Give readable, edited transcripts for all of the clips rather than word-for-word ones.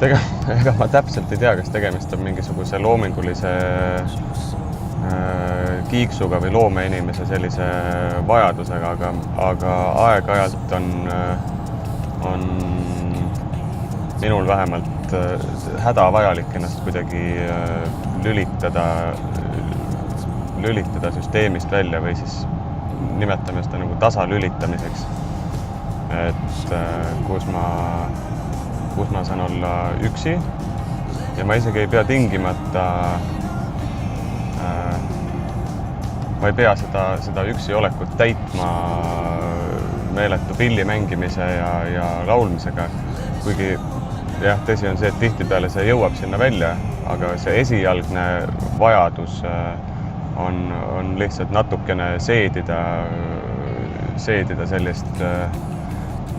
ega ma täpselt ei tea, kas tegemist on mingisuguse loomingulise kiiksuga või loomeinimese sellise vajadusega, aga aeg-ajalt on minul vähemalt hädavajalik ennast kuidagi lülitada süsteemist välja või siis nimetame seda nagu tasalülitamiseks. Et kus ma saan olla üksi ja ma isegi ei pea tingimata ma ei pea seda üksi olekut täitma meeletu pilli mängimise ja laulmisega, kuigi jah, tõsi on see, et tihtipeale see jõuab sinna välja, aga see esialgne vajadus on lihtsalt natukene seedida sellist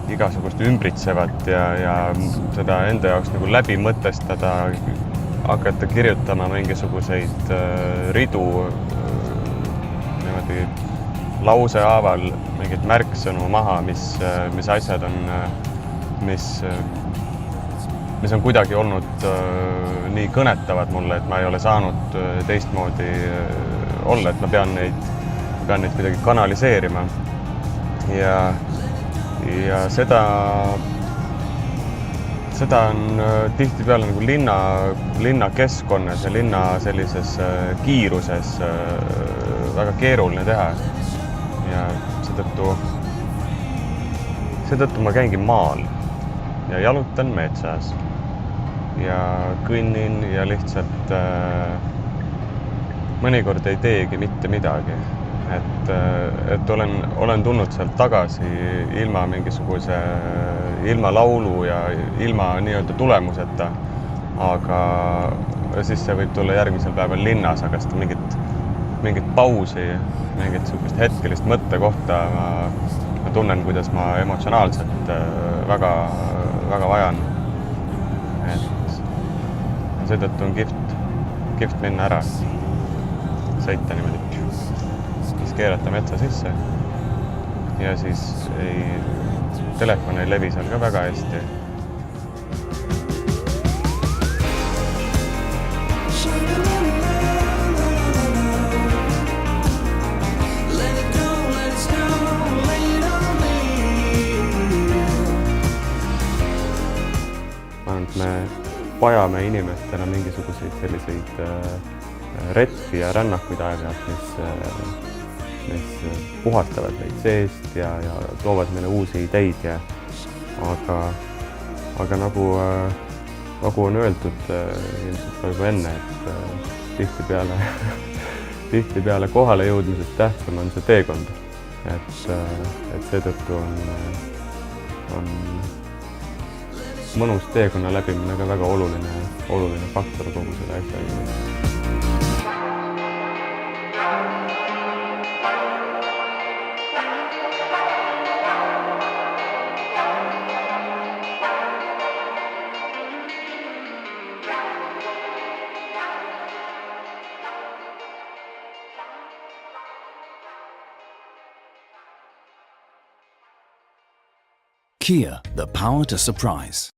igasugust ümbritsevat ja seda enda jaoks nagu läbi mõtestada, hakata kirjutama mingisuguseid ridu niimoodi lausehaaval, mingid märksõnu maha, mis asjad on, mis on kuidagi olnud nii kõnetavad mulle, et ma ei ole saanud teistmoodi olla, et ma pean neid kuidagi kanaliseerima. Ja seda on tihtipeale nagu linna keskkonnas ja linna sellises kiiruses väga keeruline teha. Ja seetõttu ma käingi maal ja jalutan metsas ja kõnnin ja lihtsalt mõnikord ei teegi mitte midagi. Et olen tulnud sealt tagasi ilma laulu ja ilma nii-öelda tulemuseta, aga siis see võib tulla järgmisel päeval linnas, aga seda mingit pausi, mingit sellist hetkelist mõttekohta ma tunnen, kuidas ma emotsionaalselt väga, väga vajan. Et seetõttu on kihvt minna ära, sõita niimoodi. Keerata metsa sisse ja siis telefon ei levi seal ka väga hästi. Ma arvan, et me vajame inimestena mingisuguseid selliseid retki ja rännakuid aeg-ajalt, mis puhastavad meid seest ja toovad meile uusi ideid aga nagu on öeldud ilmselt ka juba enne, et tihtipeale kohale jõudmisest tähtsam on see teekond, et seetõttu on mõnus teekonna läbimine ka väga oluline faktor kogu selle asja juures. Kia, the power to surprise.